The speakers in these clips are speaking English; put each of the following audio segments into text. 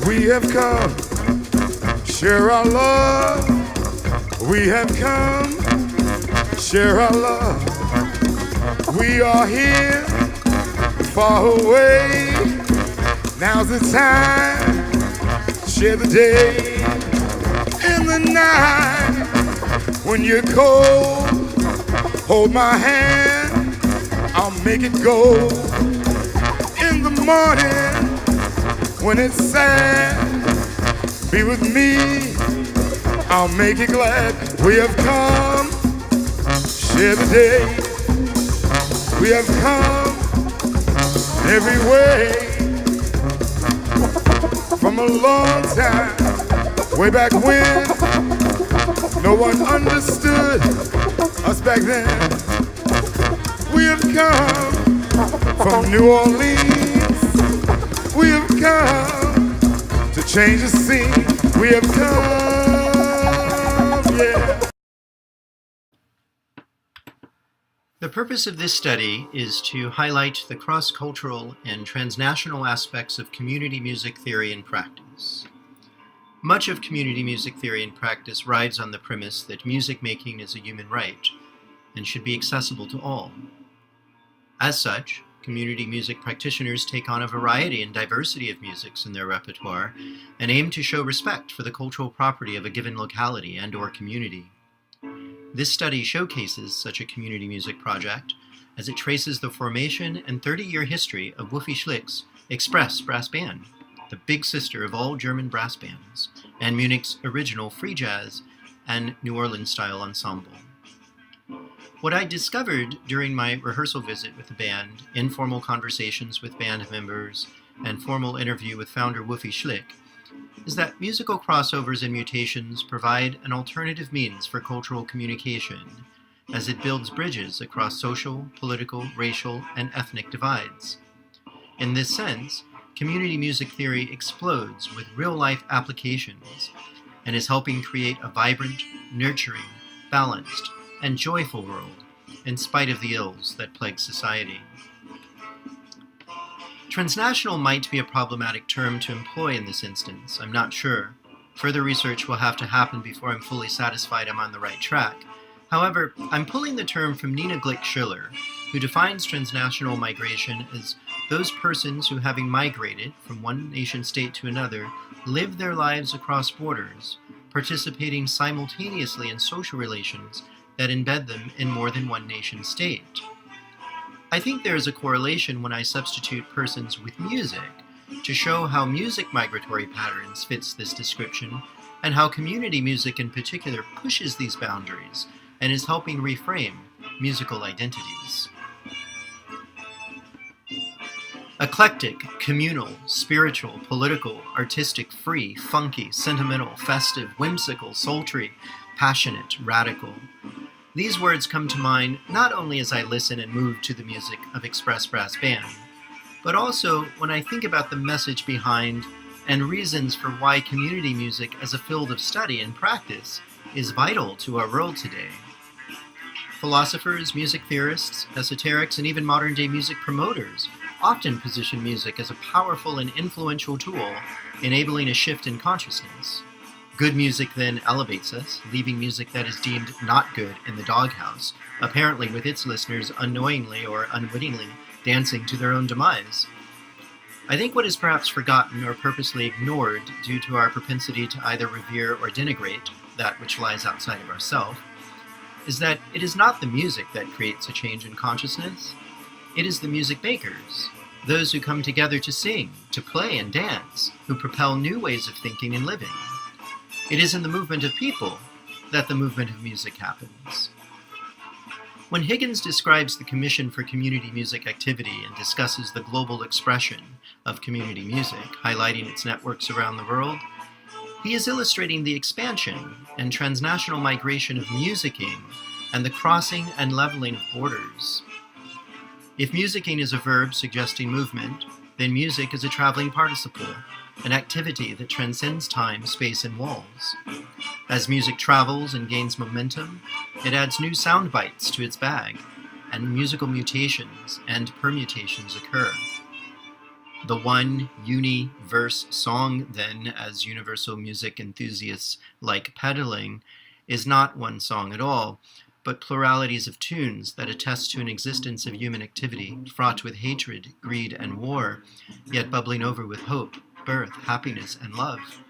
We have come, share our love. We have come, share our love. We are here, far away. Now's the time, share the day. In the night, when you're cold, hold my hand, I'll make it gold. In the morning, when it's sad, be with me, I'll make it glad. We have come, share the day. We have come every way. From a long time, way back when, no one understood us back then. We have come from New Orleans. We have come to change the scene. We have come, yeah. The purpose of this study is to highlight the cross-cultural and transnational aspects of community music theory and practice. Much of community music theory and practice rides on the premise that music making is a human right and should be accessible to all. As such, community music practitioners take on a variety and diversity of musics in their repertoire and aim to show respect for the cultural property of a given locality and/or community. This study showcases such a community music project as it traces the formation and 30-year history of Wolfi Schlick's Express Brass Band, the big sister of all German brass bands, and Munich's original free jazz and New Orleans-style ensemble. What I discovered during my rehearsal visit with the band, informal conversations with band members, and formal interview with founder Wolfi Schlick is that musical crossovers and mutations provide an alternative means for cultural communication as it builds bridges across social, political, racial, and ethnic divides. In this sense, community music theory explodes with real-life applications and is helping create a vibrant, nurturing, balanced, and joyful world in spite of the ills that plague society. Transnational might be a problematic term to employ in this instance. I'm not sure. Further research will have to happen before I'm fully satisfied I'm on the right track. However, I'm pulling the term from Nina Glick-Schiller, who defines transnational migration as those persons who, having migrated from one nation-state to another, live their lives across borders, participating simultaneously in social relations that embed them in more than one nation-state. I think there is a correlation when I substitute persons with music to show how music migratory patterns fits this description and how community music in particular pushes these boundaries and is helping reframe musical identities. Eclectic, communal, spiritual, political, artistic, free, funky, sentimental, festive, whimsical, sultry, passionate, radical. These words come to mind not only as I listen and move to the music of Express Brass Band, but also when I think about the message behind and reasons for why community music as a field of study and practice is vital to our world today. Philosophers, music theorists, esoterics, and even modern-day music promoters often position music as a powerful and influential tool, enabling a shift in consciousness. Good music then elevates us, leaving music that is deemed not good in the doghouse, apparently with its listeners unknowingly or unwittingly dancing to their own demise. I think what is perhaps forgotten or purposely ignored due to our propensity to either revere or denigrate that which lies outside of ourselves is that it is not the music that creates a change in consciousness. It is the music makers, those who come together to sing, to play and dance, who propel new ways of thinking and living. It is in the movement of people that the movement of music happens. When Higgins describes the Commission for Community Music Activity and discusses the global expression of community music, highlighting its networks around the world, he is illustrating the expansion and transnational migration of musicking and the crossing and leveling of borders. If musicking is a verb suggesting movement, then music is a traveling participle, an activity that transcends time, space, and walls. As music travels and gains momentum, it adds new sound bites to its bag, and musical mutations and permutations occur. The one uni-verse song, then, as universal music enthusiasts like peddling, is not one song at all, but pluralities of tunes that attest to an existence of human activity fraught with hatred, greed, and war, yet bubbling over with hope, birth, happiness, and love.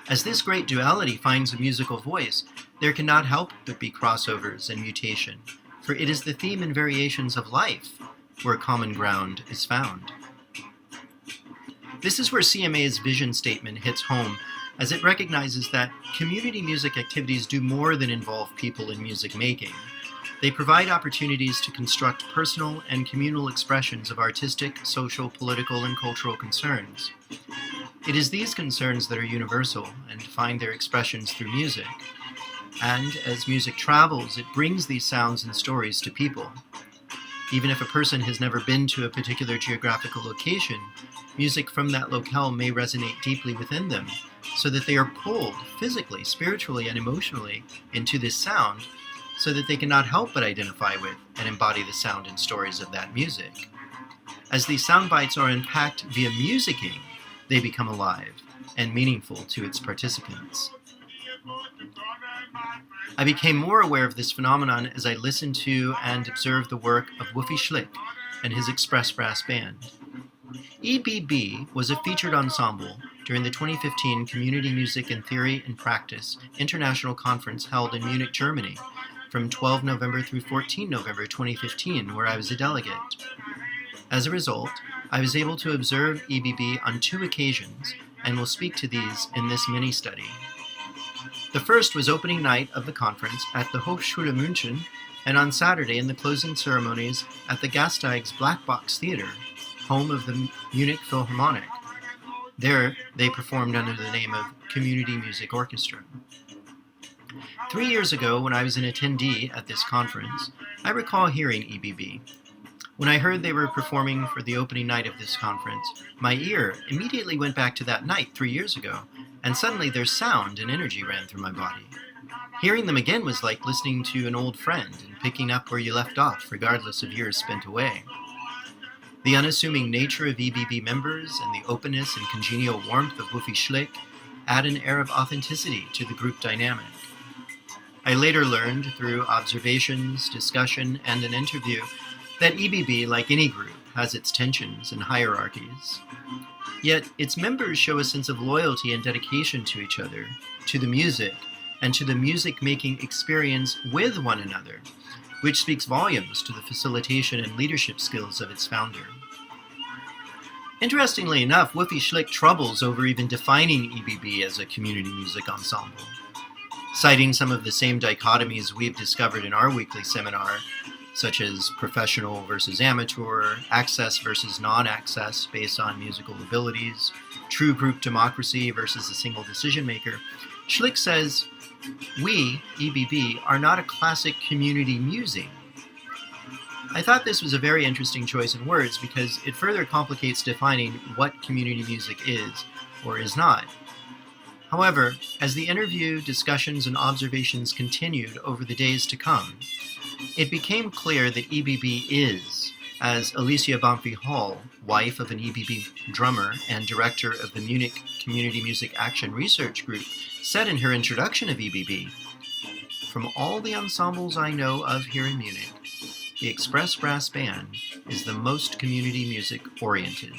As this great duality finds a musical voice, there cannot help but be crossovers and mutation, for it is the theme and variations of life where common ground is found. This is where CMA's vision statement hits home, as it recognizes that community music activities do more than involve people in music making. They provide opportunities to construct personal and communal expressions of artistic, social, political, and cultural concerns. It is these concerns that are universal and find their expressions through music. And as music travels, it brings these sounds and stories to people. Even if a person has never been to a particular geographical location, music from that locale may resonate deeply within them, so that they are pulled physically, spiritually, and emotionally into this sound, so that they cannot help but identify with and embody the sound and stories of that music. As these sound bites are unpacked via musicking, they become alive and meaningful to its participants. I became more aware of this phenomenon as I listened to and observed the work of Wolfi Schlick and his Express Brass Band. EBB was a featured ensemble during the 2015 Community Music in Theory and Practice International Conference held in Munich, Germany, from 12 November through 14 November 2015, where I was a delegate. As a result, I was able to observe EBB on 2 occasions and will speak to these in this mini-study. The first was opening night of the conference at the Hochschule München, and on Saturday in the closing ceremonies at the Gasteig's Black Box Theater, home of the Munich Philharmonic. There, they performed under the name of Community Music Orchestra. 3 years ago, when I was an attendee at this conference, I recall hearing EBB. When I heard they were performing for the opening night of this conference, my ear immediately went back to that night 3 years ago, and suddenly their sound and energy ran through my body. Hearing them again was like listening to an old friend and picking up where you left off, regardless of years spent away. The unassuming nature of EBB members and the openness and congenial warmth of Wolfi Schlick add an air of authenticity to the group dynamic. I later learned through observations, discussion, and an interview that EBB, like any group, has its tensions and hierarchies. Yet its members show a sense of loyalty and dedication to each other, to the music, and to the music-making experience with one another, which speaks volumes to the facilitation and leadership skills of its founder. Interestingly enough, Wolfi Schlick troubles over even defining EBB as a community music ensemble. Citing some of the same dichotomies we've discovered in our weekly seminar, such as professional versus amateur, access versus non-access based on musical abilities, true group democracy versus a single decision maker, Schlick says, "We, EBB, are not a classic community musing." I thought this was a very interesting choice in words because it further complicates defining what community music is or is not. However, as the interview, discussions, and observations continued over the days to come, it became clear that EBB is, as Alicia Banfi Hall, wife of an EBB drummer and director of the Munich Community Music Action Research Group, said in her introduction of EBB, "From all the ensembles I know of here in Munich, the Express Brass Band is the most community music oriented."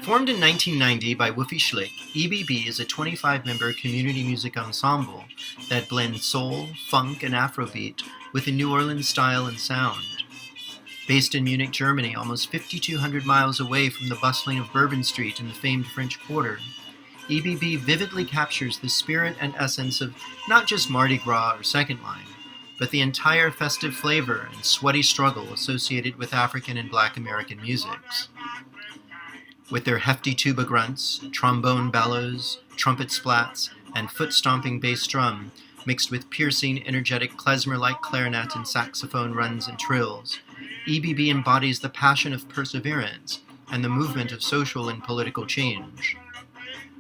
Formed in 1990 by Wolfi Schlick, EBB is a 25-member community music ensemble that blends soul, funk, and Afrobeat with a New Orleans style and sound. Based in Munich, Germany, almost 5,200 miles away from the bustling of Bourbon Street in the famed French Quarter, EBB vividly captures the spirit and essence of not just Mardi Gras or Second Line, but the entire festive flavor and sweaty struggle associated with African and Black American musics. With their hefty tuba grunts, trombone bellows, trumpet splats, and foot-stomping bass drum, mixed with piercing, energetic klezmer-like clarinet and saxophone runs and trills, EBB embodies the passion of perseverance and the movement of social and political change.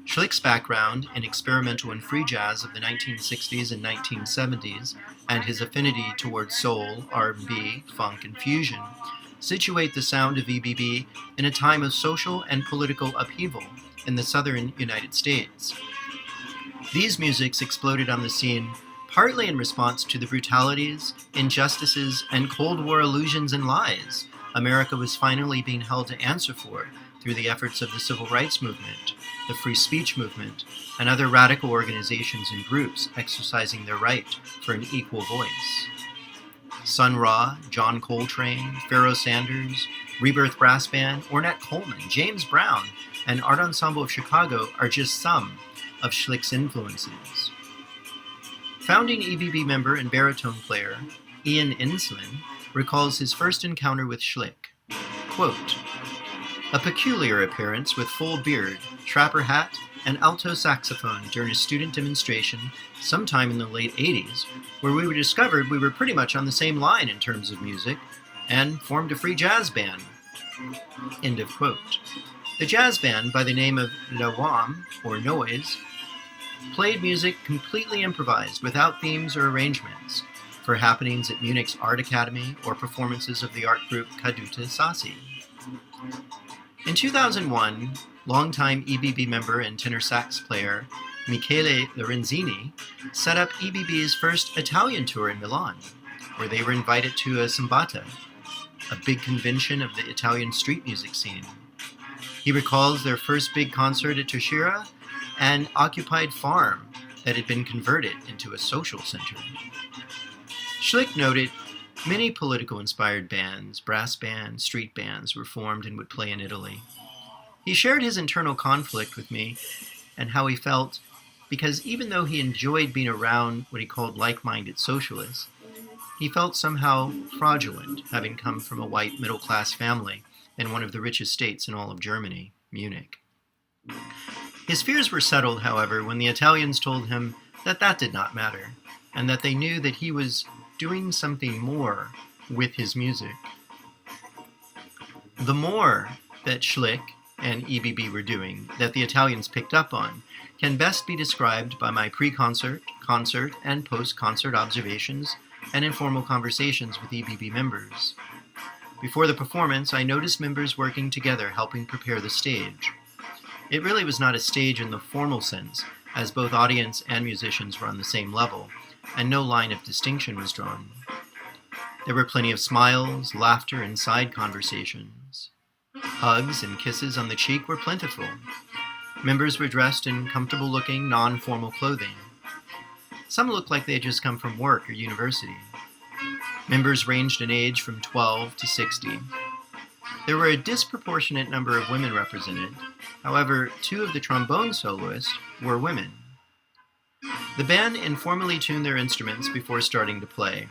Schlick's background in experimental and free jazz of the 1960s and 1970s, and his affinity towards soul, R&B, funk, and fusion, situate the sound of EBB in a time of social and political upheaval in the southern United States. These musics exploded on the scene partly in response to the brutalities, injustices, and Cold War illusions and lies America was finally being held to answer for through the efforts of the Civil Rights Movement, the Free Speech Movement, and other radical organizations and groups exercising their right for an equal voice. Sun Ra, John Coltrane, Pharoah Sanders, Rebirth Brass Band, Ornette Coleman, James Brown, and Art Ensemble of Chicago are just some of Schlick's influences. Founding EBB member and baritone player Ian Inslin recalls his first encounter with Schlick. Quote, "A peculiar appearance with full beard, trapper hat, and alto saxophone during a student demonstration sometime in the late 80s, where we were discovered we were pretty much on the same line in terms of music, and formed a free jazz band." End of quote. The jazz band, by the name of La Wam, or Noise, played music completely improvised without themes or arrangements for happenings at Munich's Art Academy or performances of the art group Caduta Sassi. In 2001, longtime EBB member and tenor sax player Michele Lorenzini set up EBB's first Italian tour in Milan, where they were invited to a Sambata, a big convention of the Italian street music scene. He recalls their first big concert at Toshira, an occupied farm that had been converted into a social center. Schlick noted many political-inspired bands, brass bands, street bands, were formed and would play in Italy. He shared his internal conflict with me and how he felt, because even though he enjoyed being around what he called like-minded socialists, he felt somehow fraudulent, having come from a white middle-class family in one of the richest states in all of Germany, Munich. His fears were settled, however, when the Italians told him that that did not matter, and that they knew that he was doing something more with his music. The more that Schlick and EBB were doing, that the Italians picked up on, can best be described by my pre-concert, concert, and post-concert observations and informal conversations with EBB members. Before the performance, I noticed members working together helping prepare the stage. It really was not a stage in the formal sense, as both audience and musicians were on the same level, and no line of distinction was drawn. There were plenty of smiles, laughter, and side conversations. Hugs and kisses on the cheek were plentiful. Members were dressed in comfortable-looking, non-formal clothing. Some looked like they had just come from work or university. Members ranged in age from 12 to 60. There were a disproportionate number of women represented. However, 2 of the trombone soloists were women. The band informally tuned their instruments before starting to play.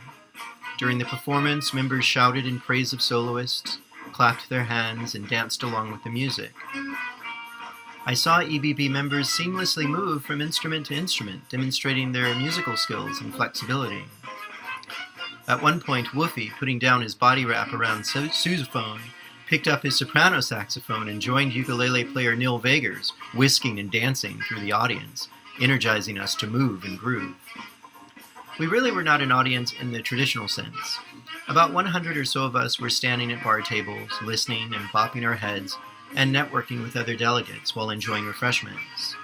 During the performance, members shouted in praise of soloists, clapped their hands, and danced along with the music. I saw EBB members seamlessly move from instrument to instrument, demonstrating their musical skills and flexibility. At one point, Wolfi, putting down his body wrap around sousaphone, picked up his soprano saxophone and joined ukulele player Neil Vagers, whisking and dancing through the audience, energizing us to move and groove. We really were not an audience in the traditional sense. About 100 or so of us were standing at bar tables, listening and bopping our heads, and networking with other delegates while enjoying refreshments.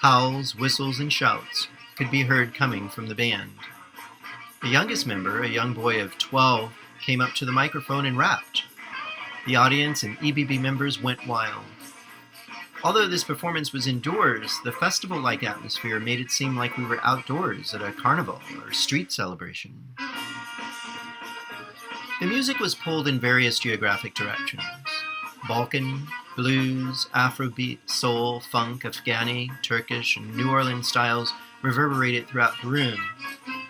Howls, whistles, and shouts could be heard coming from the band. The youngest member, a young boy of 12, came up to the microphone and rapped. The audience and EBB members went wild. Although this performance was indoors, the festival-like atmosphere made it seem like we were outdoors at a carnival or street celebration. The music was pulled in various geographic directions. Balkan, blues, Afrobeat, soul, funk, Afghani, Turkish, and New Orleans styles reverberated throughout the room,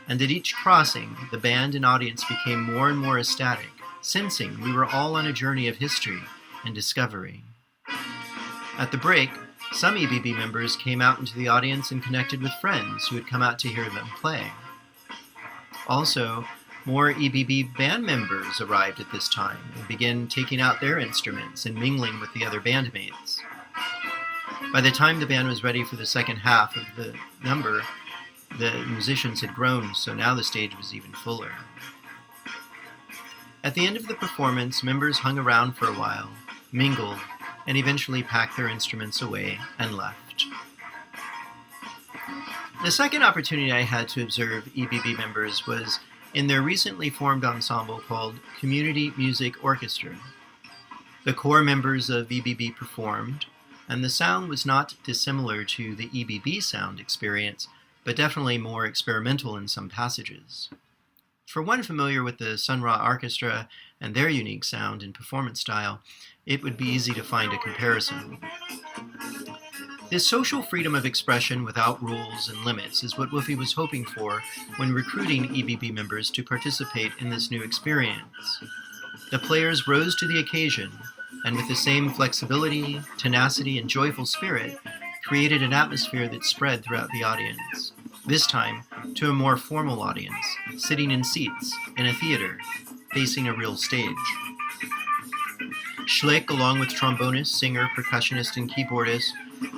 and at each crossing, the band and audience became more and more ecstatic, sensing we were all on a journey of history and discovery. At the break, some EBB members came out into the audience and connected with friends who had come out to hear them play. Also, More EBB band members arrived at this time and began taking out their instruments and mingling with the other bandmates. By the time the band was ready for the second half of the number, the musicians had grown, so now the stage was even fuller. At the end of the performance, members hung around for a while, mingled, and eventually packed their instruments away and left. The second opportunity I had to observe EBB members was in their recently formed ensemble called Community Music Orchestra. The core members of EBB performed, and the sound was not dissimilar to the EBB sound experience, but definitely more experimental in some passages. For one familiar with the Sun Ra Orchestra and their unique sound and performance style, it would be easy to find a comparison. This social freedom of expression without rules and limits is what Wolfi was hoping for when recruiting EBB members to participate in this new experience. The players rose to the occasion, and with the same flexibility, tenacity, and joyful spirit, created an atmosphere that spread throughout the audience, this time to a more formal audience, sitting in seats in a theater, facing a real stage. Schlick, along with trombonist, singer, percussionist, and keyboardist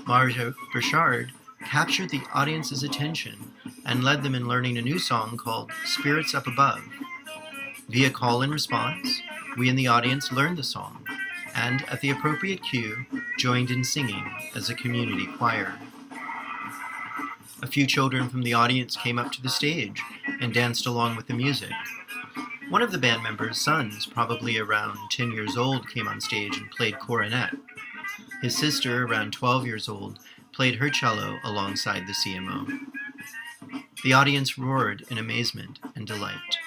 Marja Burchard, captured the audience's attention and led them in learning a new song called Spirits Up Above. Via call and response, we in the audience learned the song, and at the appropriate cue, joined in singing as a community choir. A few children from the audience came up to the stage and danced along with the music. One of the band members' sons, probably around 10 years old, came on stage and played cornet. His sister, around 12 years old, played her cello alongside the CMO. The audience roared in amazement and delight.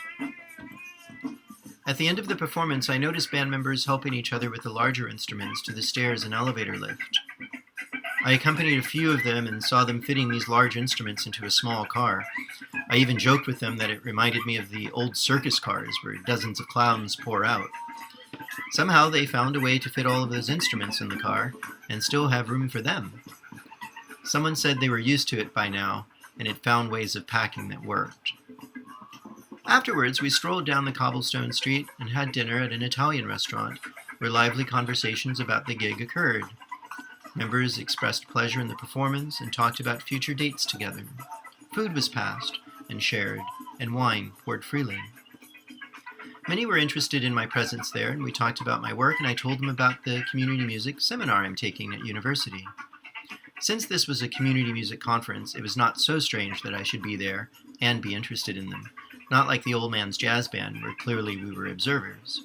At the end of the performance, I noticed band members helping each other with the larger instruments to the stairs and elevator lift. I accompanied a few of them and saw them fitting these large instruments into a small car. I even joked with them that it reminded me of the old circus cars where dozens of clowns pour out. Somehow they found a way to fit all of those instruments in the car and still have room for them. Someone said they were used to it by now and had found ways of packing that worked. Afterwards, we strolled down the cobblestone street and had dinner at an Italian restaurant where lively conversations about the gig occurred. Members expressed pleasure in the performance and talked about future dates together. Food was passed and shared, and wine poured freely. Many were interested in my presence there, and we talked about my work, and I told them about the community music seminar I'm taking at university. Since this was a community music conference, it was not so strange that I should be there and be interested in them, not like the Old Man's Jazz Band, where clearly we were observers.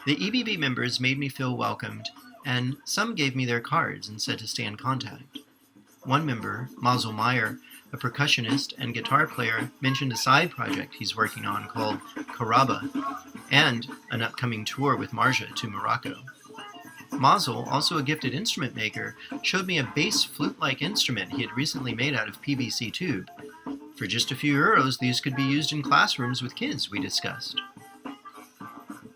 The EBB members made me feel welcomed, and some gave me their cards and said to stay in contact. One member, Mazel Meyer, a percussionist and guitar player, mentioned a side project he's working on called Karaba, and an upcoming tour with Marja to Morocco. Mazel, also a gifted instrument maker, showed me a bass flute-like instrument he had recently made out of PVC tube. For just a few euros, these could be used in classrooms with kids, we discussed.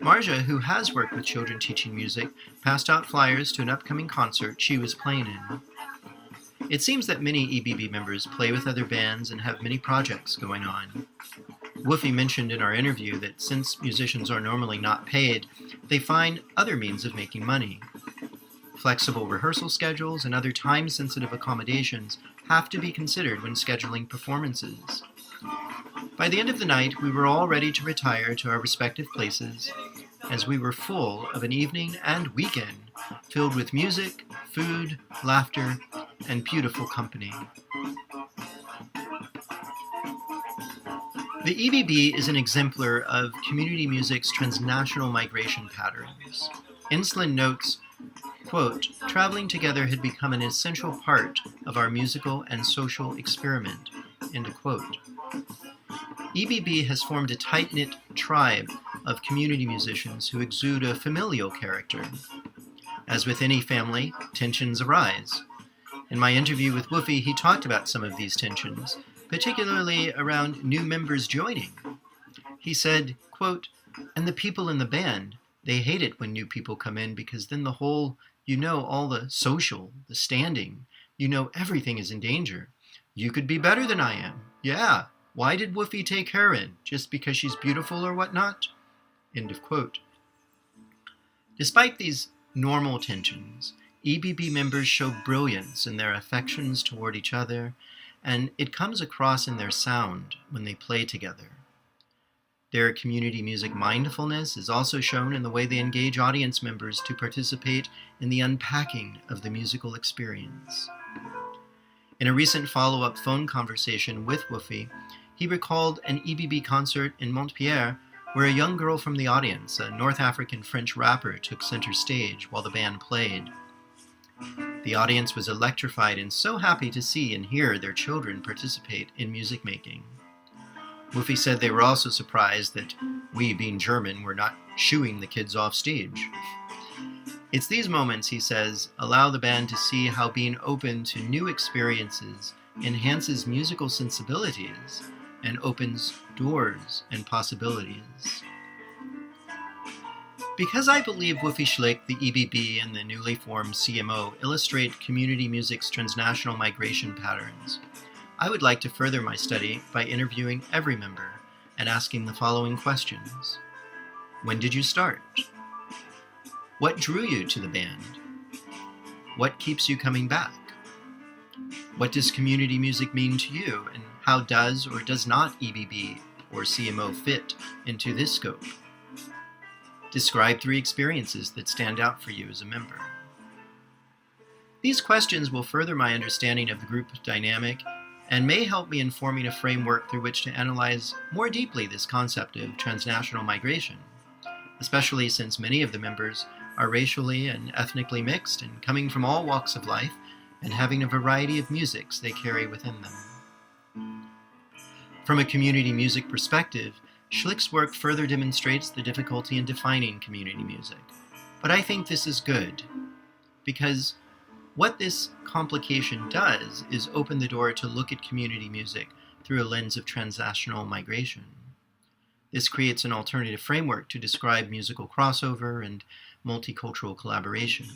Marja, who has worked with children teaching music, passed out flyers to an upcoming concert she was playing in. It seems that many EBB members play with other bands and have many projects going on. Wolfi mentioned in our interview that since musicians are normally not paid, they find other means of making money. Flexible rehearsal schedules and other time-sensitive accommodations have to be considered when scheduling performances. By the end of the night, we were all ready to retire to our respective places, as we were full of an evening and weekend filled with music, food, laughter, and beautiful company. The EBB is an exemplar of community music's transnational migration patterns. Inslin notes, quote, "Traveling together had become an essential part of our musical and social experiment," end quote. EBB has formed a tight-knit tribe of community musicians who exude a familial character. As with any family, tensions arise. In my interview with Wolfi, he talked about some of these tensions, particularly around new members joining. He said, quote, "And the people in the band, they hate it when new people come in because then the whole, all the social, the standing, everything is in danger. You could be better than I am. Yeah, Why did Wolfi take her in? Just because she's beautiful or whatnot? End of quote. Despite these normal tensions, EBB members show brilliance in their affections toward each other, and it comes across in their sound when they play together. Their community music mindfulness is also shown in the way they engage audience members to participate in the unpacking of the musical experience. In a recent follow-up phone conversation with Wolfi, he recalled an EBB concert in Montpellier where a young girl from the audience, a North African French rapper, took center stage while the band played. The audience was electrified and so happy to see and hear their children participate in music making. Wolfi said they were also surprised that we, being German, were not shooing the kids off stage. It's these moments, he says, allow the band to see how being open to new experiences enhances musical sensibilities and opens doors and possibilities. Because I believe Wolfi Schlick, the EBB, and the newly formed CMO illustrate community music's transnational migration patterns, I would like to further my study by interviewing every member and asking the following questions. When did you start? What drew you to the band? What keeps you coming back? What does community music mean to you, and how does or does not EBB or CMO fit into this scope? Describe 3 experiences that stand out for you as a member. These questions will further my understanding of the group dynamic and may help me in forming a framework through which to analyze more deeply this concept of transnational migration, especially since many of the members are racially and ethnically mixed and coming from all walks of life and having a variety of musics they carry within them. From a community music perspective, Schlick's work further demonstrates the difficulty in defining community music. But I think this is good, because what this complication does is open the door to look at community music through a lens of transnational migration. This creates an alternative framework to describe musical crossover and multicultural collaboration.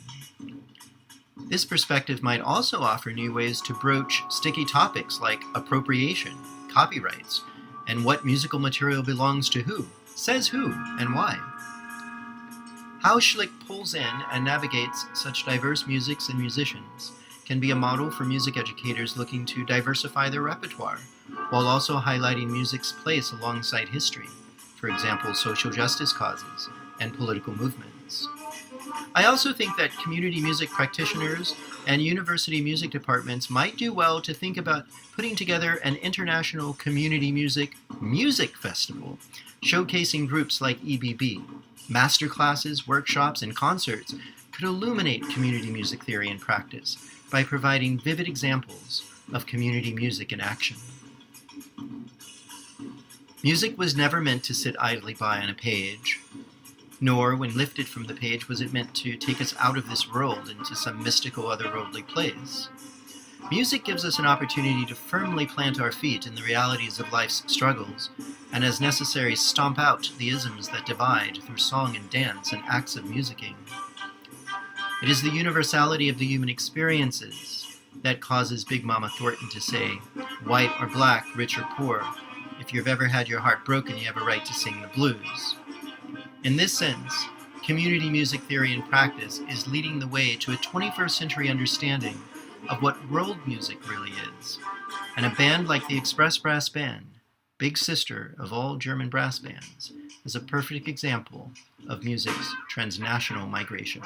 This perspective might also offer new ways to broach sticky topics like appropriation, copyrights, and what musical material belongs to who, says who, and why. How Schlick pulls in and navigates such diverse musics and musicians can be a model for music educators looking to diversify their repertoire, while also highlighting music's place alongside history, for example, social justice causes and political movements. I also think that community music practitioners and university music departments might do well to think about putting together an international community music festival, showcasing groups like EBB. Masterclasses, workshops, and concerts could illuminate community music theory and practice by providing vivid examples of community music in action. Music was never meant to sit idly by on a page, nor, when lifted from the page, was it meant to take us out of this world into some mystical otherworldly place. Music gives us an opportunity to firmly plant our feet in the realities of life's struggles, and as necessary stomp out the isms that divide through song and dance and acts of musicking. It is the universality of the human experiences that causes Big Mama Thornton to say, white or black, rich or poor, if you've ever had your heart broken, you have a right to sing the blues. In this sense, community music theory and practice is leading the way to a 21st century understanding of what world music really is. And a band like the Express Brass Band, big sister of all German brass bands, is a perfect example of music's transnational migration.